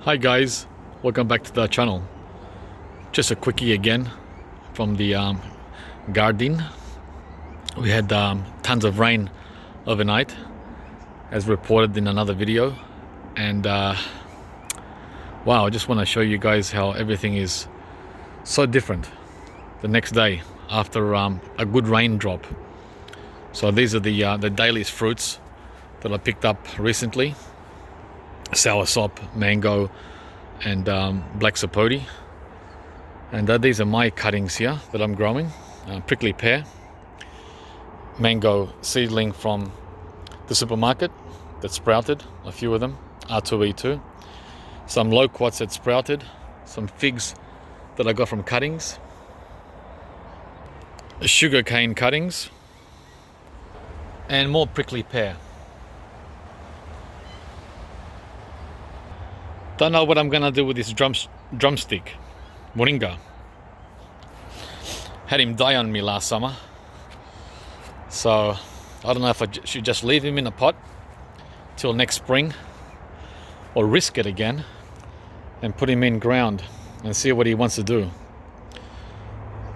Hi guys, welcome back to the channel. Just a quickie again from the garden. We had tons of rain overnight, as reported in another video, and wow, I just want to show you guys how everything is so different the next day after a good raindrop. So these are the daily fruits that I picked up recently: soursop, mango, and black sapote. And these are my cuttings here that I'm growing. Prickly pear, mango seedling from the supermarket that sprouted, a few of them, R2E2. Some loquats that sprouted, some figs that I got from cuttings, sugar cane cuttings, and more prickly pear. Don't know what I'm gonna do with this drumstick, moringa. Had him die on me last summer, so I don't know if I should just leave him in a pot till next spring, or risk it again and put him in ground and see what he wants to do.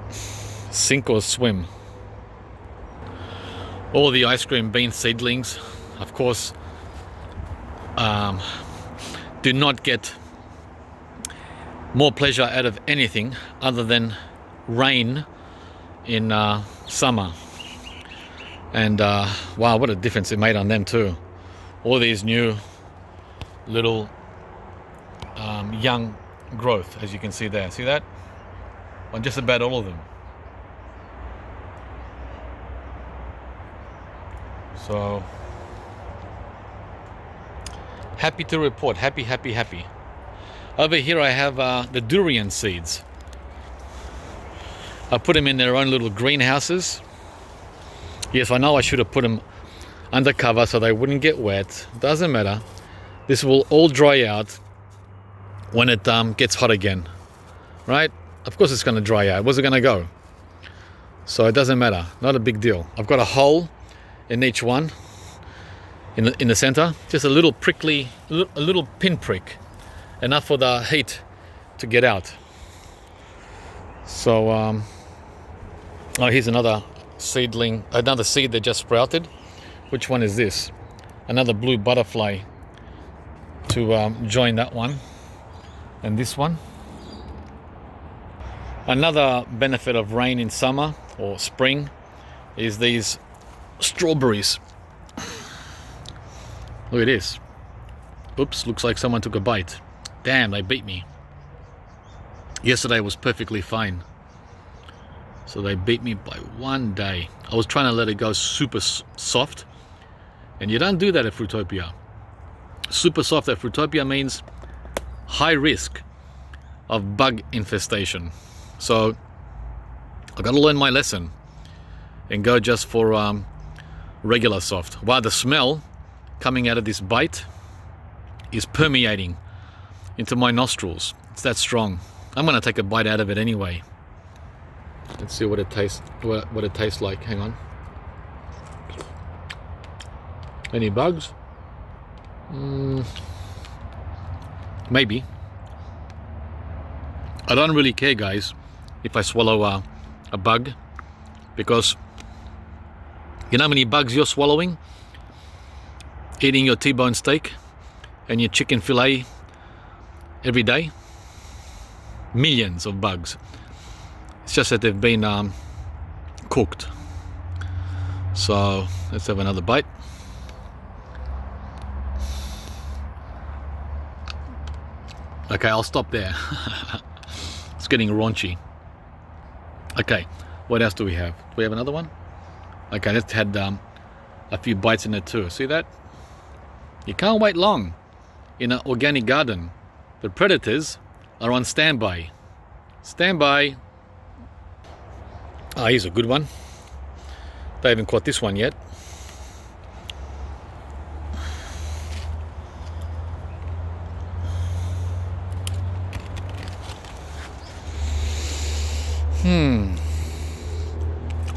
Sink or swim. All the ice cream bean seedlings, of course, do not get more pleasure out of anything other than rain in summer. And wow, what a difference it made on them too. All these new little young growth, as you can see there. See that? On just about all of them. So happy to report, happy. Over here I have the durian seeds. I put them in their own little greenhouses. Yes, I know I should have put them under cover so they wouldn't get wet. Doesn't matter. This will all dry out when it gets hot again, right? Of course it's going to dry out. Where's it going to go? So it doesn't matter. Not a big deal. I've got a hole in each one. In the center, just a little prickly, a little pinprick, enough for the heat to get out. So, oh, here's another seedling, another seed that just sprouted. Which one is this? Another blue butterfly to join that one, and this one. Another benefit of rain in summer or spring is these strawberries. Look at this. Oops, looks like someone took a bite. Damn, they beat me. Yesterday was perfectly fine. So they beat me by one day. I was trying to let it go super soft. And you don't do that at Fruitopia. Super soft at Fruitopia means high risk of bug infestation. So I got to learn my lesson and go just for regular soft. While the smell coming out of this bite is permeating into my nostrils. It's that strong. I'm gonna take a bite out of it anyway. Let's see what it tastes. What it tastes like. Hang on. Any bugs? Maybe. I don't really care, guys, if I swallow a bug, because you know how many bugs you're swallowing? Eating your T-bone steak and your chicken fillet every day? Millions of bugs. It's just that they've been cooked. So let's have another bite. Okay, I'll stop there. It's getting raunchy. Okay, what else do we have? Do we have another one? Okay, let's had a few bites in it too. See that? You can't wait long in an organic garden. The predators are on standby. Standby. Ah, here's a good one. They haven't caught this one yet.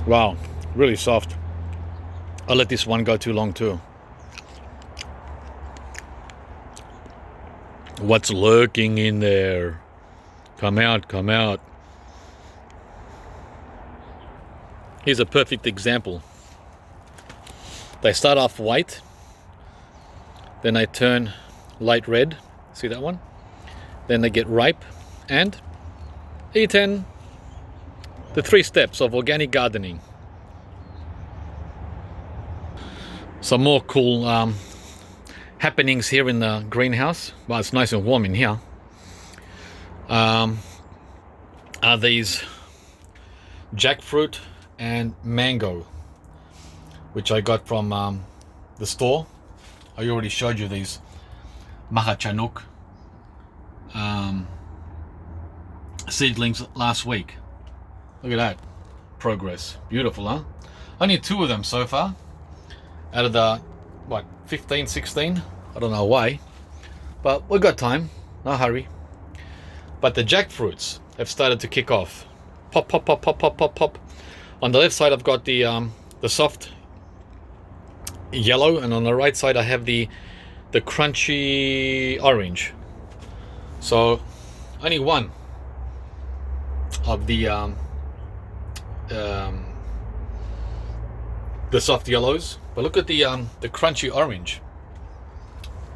Wow, really soft. I'll let this one go too long too. What's lurking in there? Come out, come out. Here's a perfect example. They start off white, then they turn light red. See that one? Then they get ripe and eaten. The 3 steps of organic gardening. Some more cool happenings here in the greenhouse. Well, it's nice and warm in here. Are these jackfruit and mango, which I got from the store. I already showed you these Mahachanuk seedlings last week. Look at that progress. Beautiful, huh? Only 2 of them so far out of the, what, 15, 16? I don't know why, but we've got time, no hurry. But the jackfruits have started to kick off. Pop, pop, pop, pop, pop, pop, pop. On the left side I've got the soft yellow, and on the right side I have the crunchy orange. So only one of the soft yellows, but look at the crunchy orange.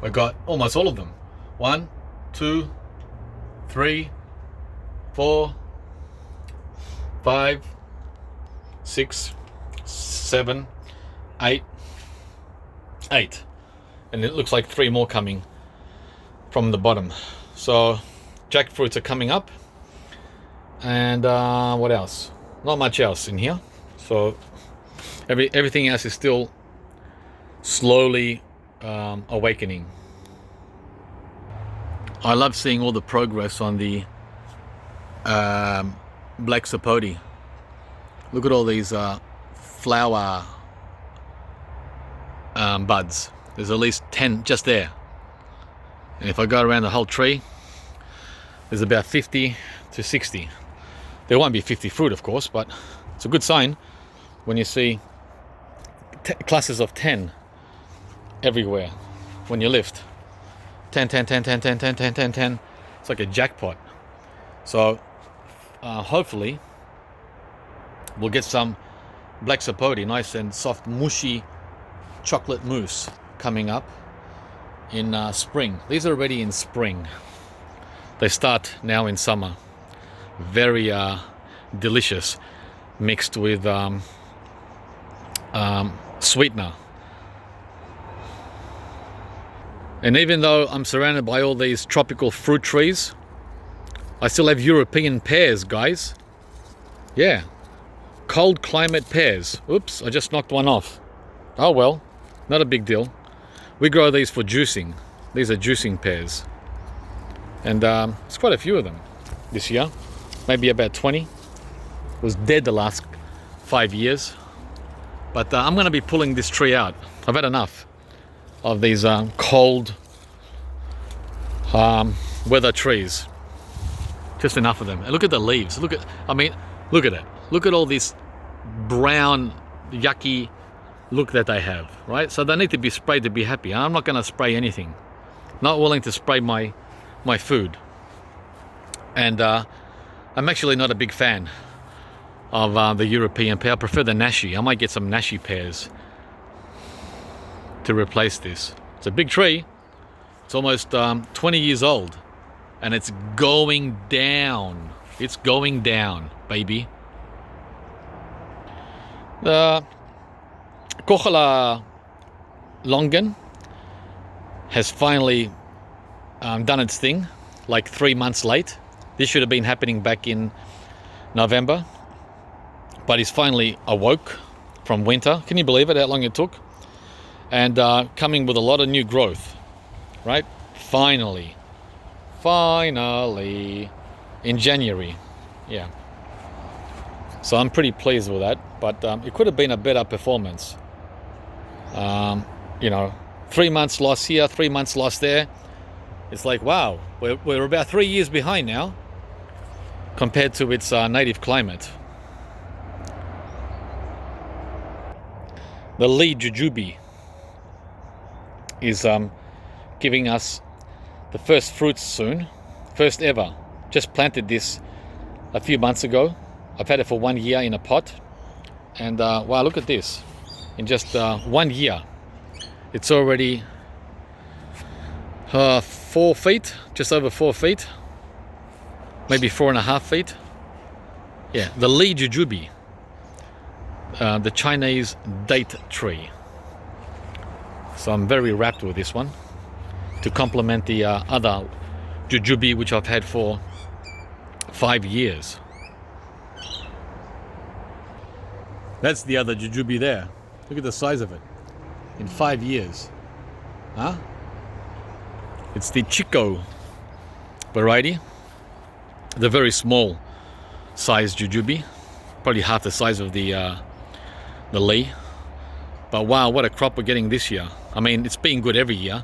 I got almost all of them. 1, 2, 3, 4, 5, 6, 7, 8, and it looks like 3 more coming from the bottom. So jackfruits are coming up, and what else? Not much else in here. So everything else is still slowly awakening. I love seeing all the progress on the black sapote. Look at all these flower buds. There's at least 10 just there, and if I go around the whole tree, there's about 50 to 60. There won't be 50 fruit, of course, but it's a good sign when you see clusters of 10 everywhere. When you lift 10, 10, 10, 10, 10, 10, 10, 10, 10, it's like a jackpot. So hopefully we'll get some black sapote, nice and soft mushy chocolate mousse coming up in spring. These are already in spring. They start now in summer. Very delicious, mixed with sweetener. And even though I'm surrounded by all these tropical fruit trees, I still have European pears, guys. Yeah, cold climate pears. Oops, I just knocked one off. Oh well, not a big deal. We grow these for juicing. These are juicing pears. And there's quite a few of them this year. Maybe about 20. It was dead the last 5 years. But I'm going to be pulling this tree out. I've had enough of these cold weather trees. Just enough of them. And look at the leaves. Look at, I mean, look at it. Look at all this brown, yucky look that they have, right? So they need to be sprayed to be happy. I'm not going to spray anything. Not willing to spray my food. And I'm actually not a big fan of the European pear. I prefer the nashi. I might get some nashi pears to replace this. It's a big tree. It's almost 20 years old, and it's going down. It's going down, baby. The Cattleya Longan has finally done its thing, like 3 months late. This should have been happening back in November, but he's finally awoke from winter. Can you believe it, how long it took? And coming with a lot of new growth, right? Finally, in January, yeah. So I'm pretty pleased with that, but it could have been a better performance. You know, 3 months lost here, 3 months lost there. It's like, wow, we're about 3 years behind now compared to its native climate. The Chico Jujube is giving us the first fruits soon. First ever. Just planted this a few months ago. I've had it for 1 year in a pot. And wow, look at this. In just 1 year, it's already 4 feet, just over 4 feet. Maybe 4.5 feet. Yeah, the Lychee Jujube. The Chinese date tree. So I'm very wrapped with this one to complement the other Jujube which I've had for 5 years. That's the other Jujube there. Look at the size of it. In 5 years. Huh? It's the Chico variety. The very small size Jujube. Probably half the size of the Lee. But wow, what a crop we're getting this year. I mean, it's been good every year.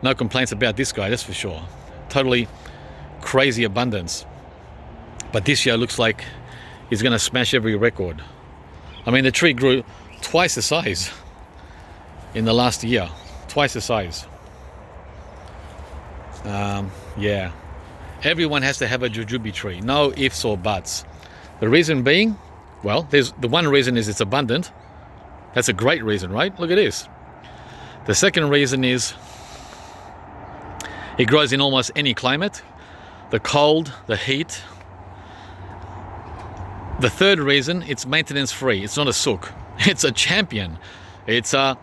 No complaints about this guy, that's for sure. Totally crazy abundance. But this year looks like he's going to smash every record. I mean, the tree grew twice the size in the last year. Twice the size. Yeah. Everyone has to have a Jujube tree. No ifs or buts. The reason being, well, the one reason is it's abundant. That's a great reason, right? Look at this. The second reason is it grows in almost any climate. The cold, the heat. The third reason, it's maintenance free. It's not a sook. It's a champion. It's a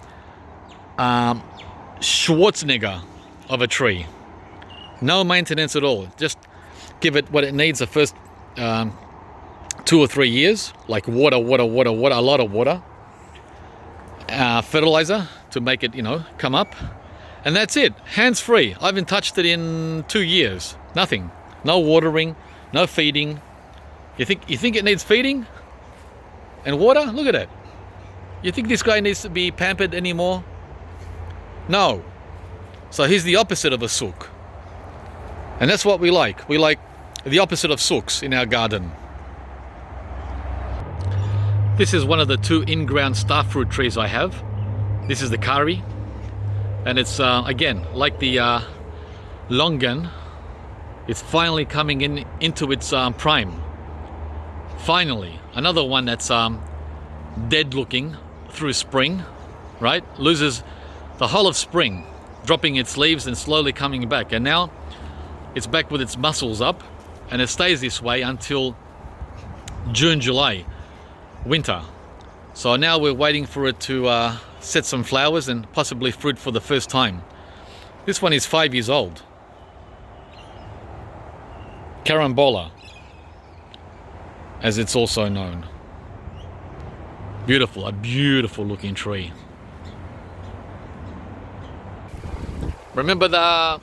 Schwarzenegger of a tree. No maintenance at all. Just give it what it needs the first 2 or 3 years. Like water, a lot of water. Fertilizer to make it, come up. And that's it. Hands free. I haven't touched it in 2 years. Nothing. No watering. No feeding. You think it needs feeding? And water? Look at it. You think this guy needs to be pampered anymore? No. So he's the opposite of a sook. And that's what we like. We like the opposite of sooks in our garden. This is one of the 2 in-ground star fruit trees I have. This is the Kari. And it's, again, like the Longan. It's finally coming into its prime. Finally. Another one that's dead looking through spring, right? Loses the whole of spring, dropping its leaves and slowly coming back. And now it's back with its muscles up, and it stays this way until June, July, winter. So now we're waiting for it to set some flowers and possibly fruit for the first time. This one is 5 years old. Carambola, as it's also known. Beautiful, a beautiful looking tree. Remember the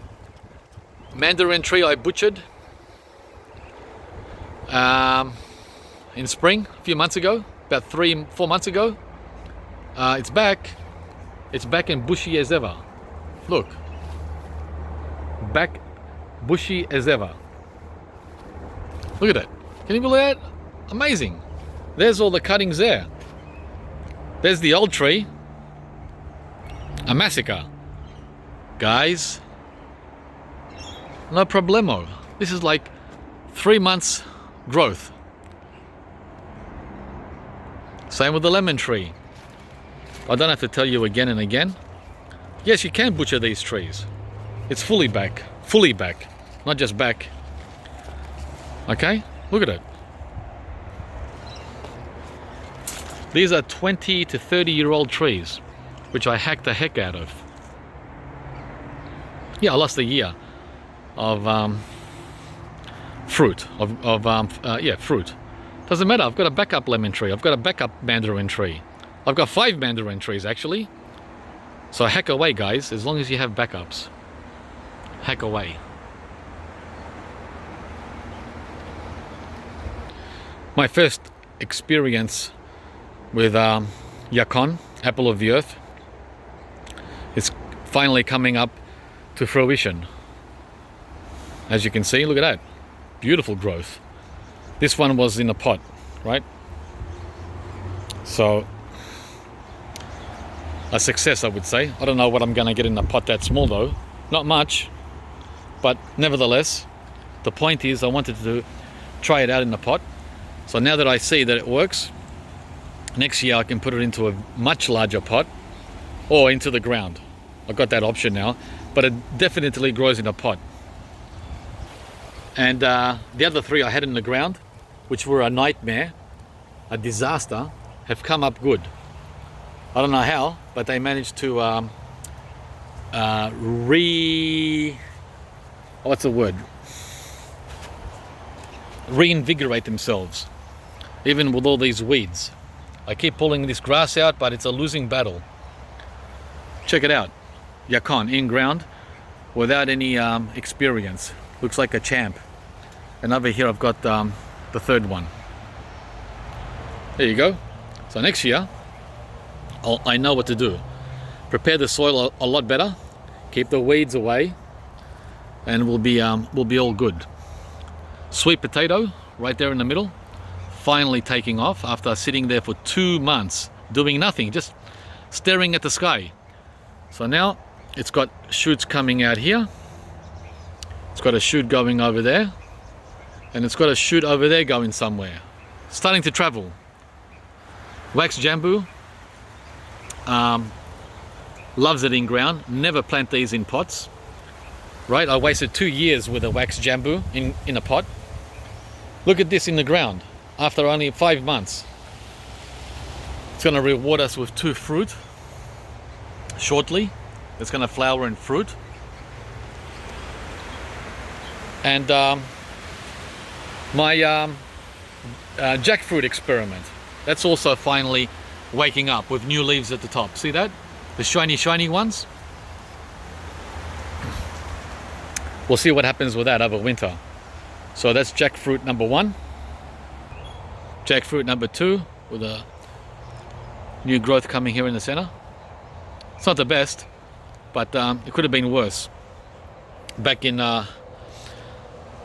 Mandarin tree I butchered in spring a few months ago, about 3-4 months ago? It's back. It's back and bushy as ever. Look, back bushy as ever. Look at it. Can you believe that? Amazing. There's all the cuttings there. There's the old tree. A massacre. Guys, no problemo. This is like 3 months growth. Same with the lemon tree. I don't have to tell you again and again. Yes, you can butcher these trees. It's fully back, not just back. Okay, look at it. These are 20 to 30-year-old trees, which I hacked the heck out of. Yeah, I lost a year of fruit. Fruit. Doesn't matter. I've got a backup lemon tree. I've got a backup mandarin tree. I've got 5 mandarin trees actually. So hack away, guys. As long as you have backups, hack away. My first experience with Yacon, apple of the earth, is finally coming up to fruition. As you can see, look at that. Beautiful growth. This one was in a pot, right? So, a success, I would say. I don't know what I'm going to get in a pot that small though. Not much. But nevertheless, the point is I wanted to try it out in the pot. So now that I see that it works, next year I can put it into a much larger pot or into the ground. I've got that option now, but it definitely grows in a pot. And the other three I had in the ground, which were a nightmare, a disaster, have come up good. I don't know how, but they managed to reinvigorate themselves, even with all these weeds. I keep pulling this grass out, but it's a losing battle. Check it out. Yacon in ground without any experience. Looks like a champ. And over here I've got the third one. There you go. So next year I know what to do. Prepare the soil a lot better, keep the weeds away, and we'll be all good. Sweet potato right there in the middle, finally taking off after sitting there for 2 months doing nothing, just staring at the sky. So now it's got shoots coming out here, it's got a shoot going over there, and it's got a shoot over there going somewhere, starting to travel. Wax Jambu loves it in ground. Never plant these in pots, right? I wasted 2 years with a Wax Jambu in a pot. Look at this in the ground after only 5 months. It's going to reward us with 2 fruit shortly. It's going to flower and fruit. And my jackfruit experiment, that's also finally waking up with new leaves at the top. See that? The shiny ones. We'll see what happens with that over winter. So that's jackfruit number 1. Jackfruit number 2 with a new growth coming here in the center. It's not the best, but it could have been worse. Back in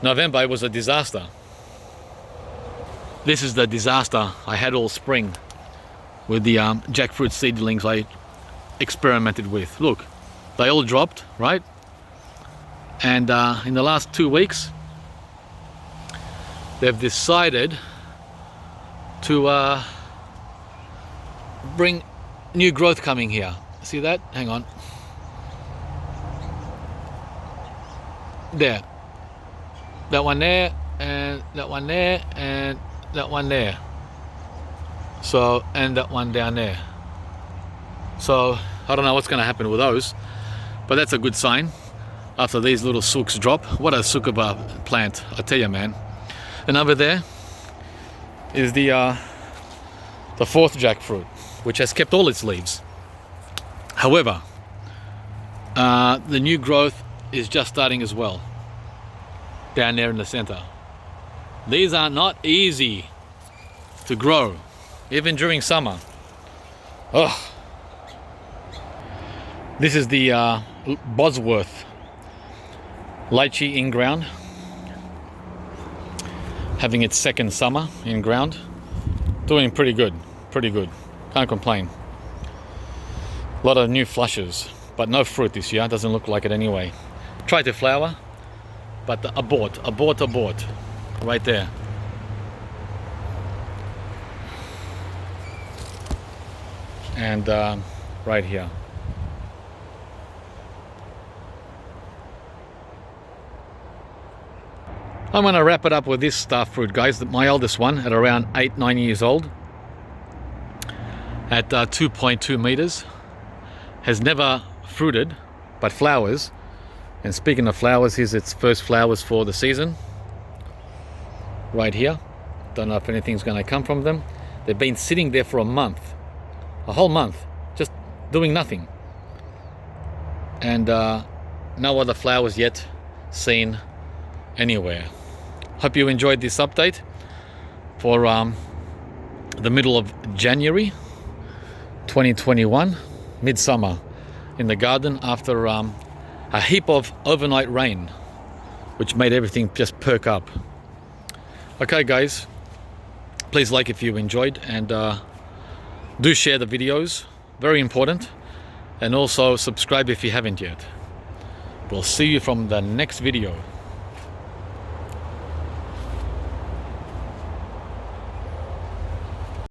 November it was a disaster. This is the disaster I had all spring with the jackfruit seedlings I experimented with. Look, they all dropped, right? And in the last 2 weeks they've decided to bring new growth coming here. See that? Hang on. There. That one there, and that one there, and that one there. So, and that one down there. So I don't know what's going to happen with those, but that's a good sign after these little sooks drop. What a sook of a plant, I tell you, man. And over there is the 4th jackfruit, which has kept all its leaves. However, the new growth is just starting as well down there in the center. These are not easy to grow, even during summer. Oh, this is the Bosworth Lychee in ground, having its 2nd summer in ground, doing pretty good, can't complain. A lot of new flushes, but no fruit this year. Doesn't look like it anyway. Tried to flower, but abort right there. And right here. I'm going to wrap it up with this star fruit, guys. My oldest one at around 8-9 years old, at 2.2 meters, has never fruited but flowers. And speaking of flowers, here's its first flowers for the season right here. Don't know if anything's going to come from them. They've been sitting there for a month, a whole month, just doing nothing, and no other flowers yet seen anywhere. Hope you enjoyed this update for the middle of January 2021, midsummer in the garden after a heap of overnight rain, which made everything just perk up. Okay guys, please like if you enjoyed, and do share the videos, very important, and also subscribe if you haven't yet. We'll see you from the next video.